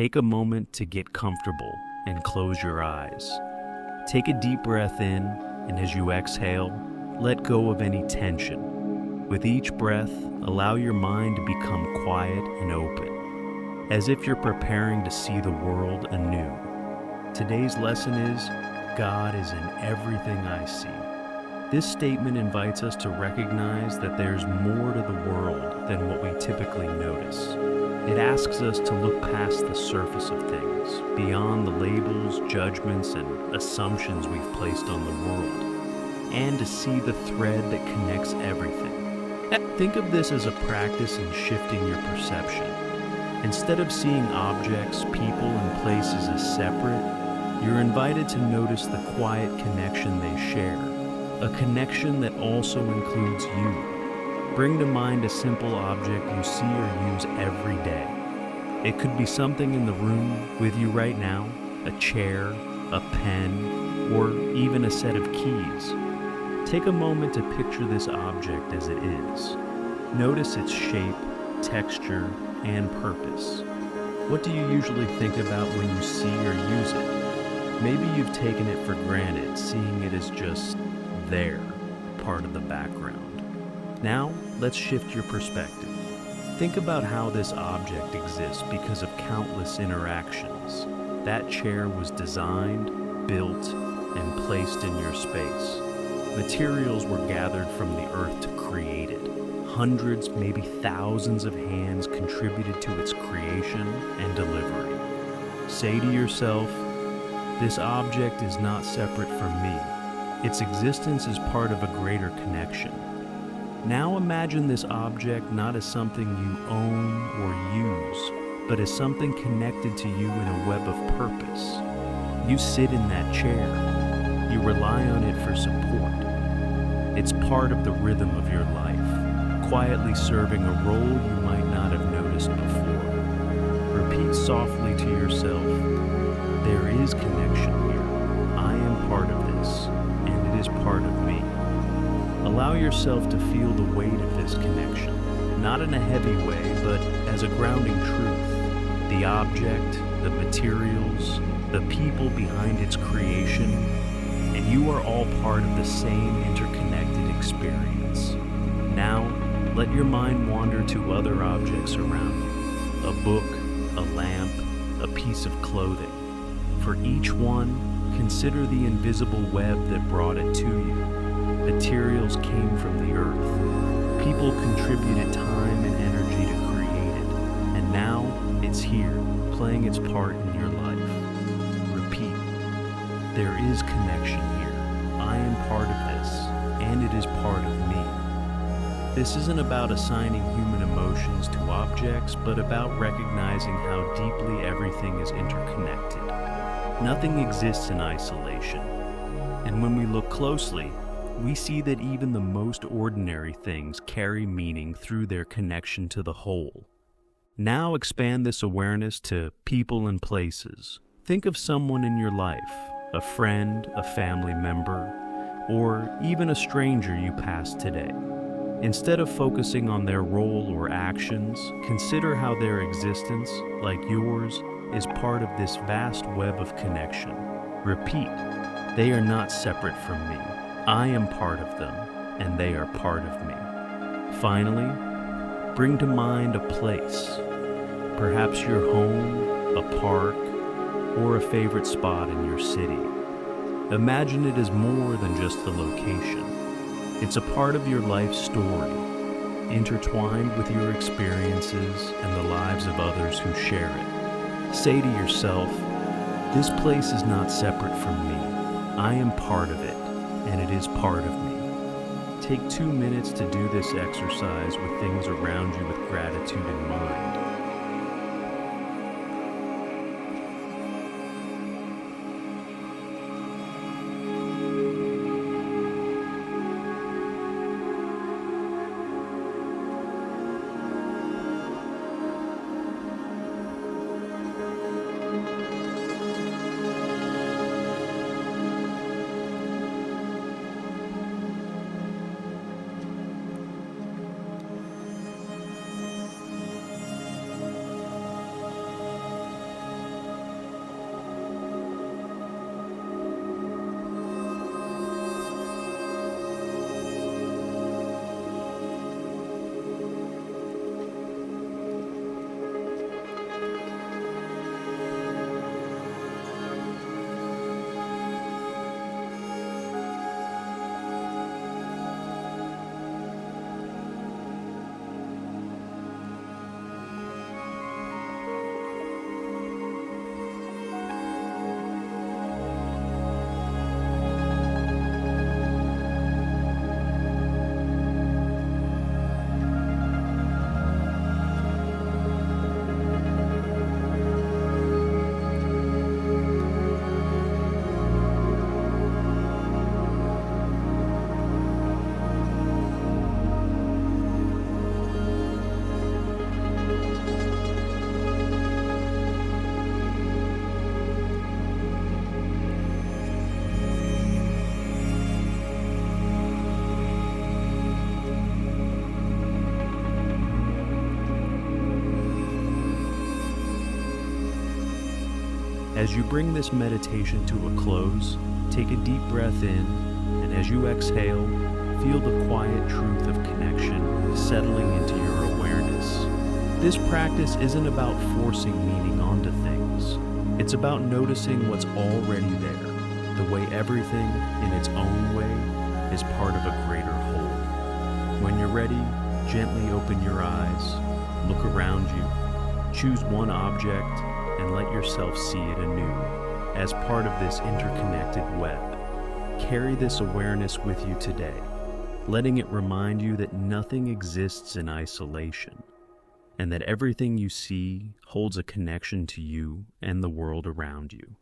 take a moment to get comfortable and close your eyes. Take a deep breath in, and as you exhale, let go of any tension. With each breath, allow your mind to become quiet and open, as if you're preparing to see the world anew. Today's lesson is, God is in everything I see. This statement invites us to recognize that there's more to the world than what we typically notice. It asks us to look past the surface of things, beyond the labels, judgments, and assumptions we've placed on the world, and to see the thread that connects everything. Think of this as a practice in shifting your perception. Instead of seeing objects, people, and places as separate, you're invited to notice the quiet connection they share, a connection that also includes you. Bring to mind a simple object you see or use every day. It could be something in the room with you right now, a chair, a pen, or even a set of keys. Take a moment to picture this object as it is. Notice its shape, texture, and purpose. What do you usually think about when you see or use it? Maybe you've taken it for granted, seeing it as just there, part of the background. Now, let's shift your perspective. Think about how this object exists because of countless interactions. That chair was designed, built, and placed in your space. Materials were gathered from the earth to create it. Hundreds, maybe thousands of hands contributed to its creation and delivery. Say to yourself, this object is not separate from me. Its existence is part of a greater connection. Now imagine this object not as something you own or use, but as something connected to you in a web of purpose. You sit in that chair. You rely on it for support. It's part of the rhythm of your life, quietly serving a role you might not have noticed before. Repeat softly to yourself, there is connection here. I am part of this, and it is part of me. Allow yourself to feel the weight of this connection, not in a heavy way, but as a grounding truth. The object, the materials, the people behind its creation, and you are all part of the same interconnected experience. Now, let your mind wander to other objects around you, a book, a lamp, a piece of clothing. For each one, consider the invisible web that brought it to you. Materials came from the earth. People contributed time and energy to create it. And now it's here, playing its part in your life. Repeat. There is connection here. I am part of this, and it is part of me. This isn't about assigning human emotions to objects, but about recognizing how deeply everything is interconnected. Nothing exists in isolation. And when we look closely, we see that even the most ordinary things carry meaning through their connection to the whole. Now expand this awareness to people and places. Think of someone in your life, a friend, a family member, or even a stranger you passed today. Instead of focusing on their role or actions, consider how their existence, like yours, is part of this vast web of connection. Repeat, they are not separate from me. I am part of them, and they are part of me. Finally, bring to mind a place, perhaps your home, a park, or a favorite spot in your city. Imagine it as more than just the location. It's a part of your life story, intertwined with your experiences and the lives of others who share it. Say to yourself, this place is not separate from me. I am part of it, and it is part of me. Take 2 minutes to do this exercise with things around you with gratitude in mind. As you bring this meditation to a close, take a deep breath in, and as you exhale, feel the quiet truth of connection settling into your awareness. This practice isn't about forcing meaning onto things. It's about noticing what's already there, the way everything, in its own way, is part of a greater whole. When you're ready, gently open your eyes, look around you, choose one object, and let yourself see it anew as part of this interconnected web. Carry this awareness with you today, letting it remind you that nothing exists in isolation, and that everything you see holds a connection to you and the world around you.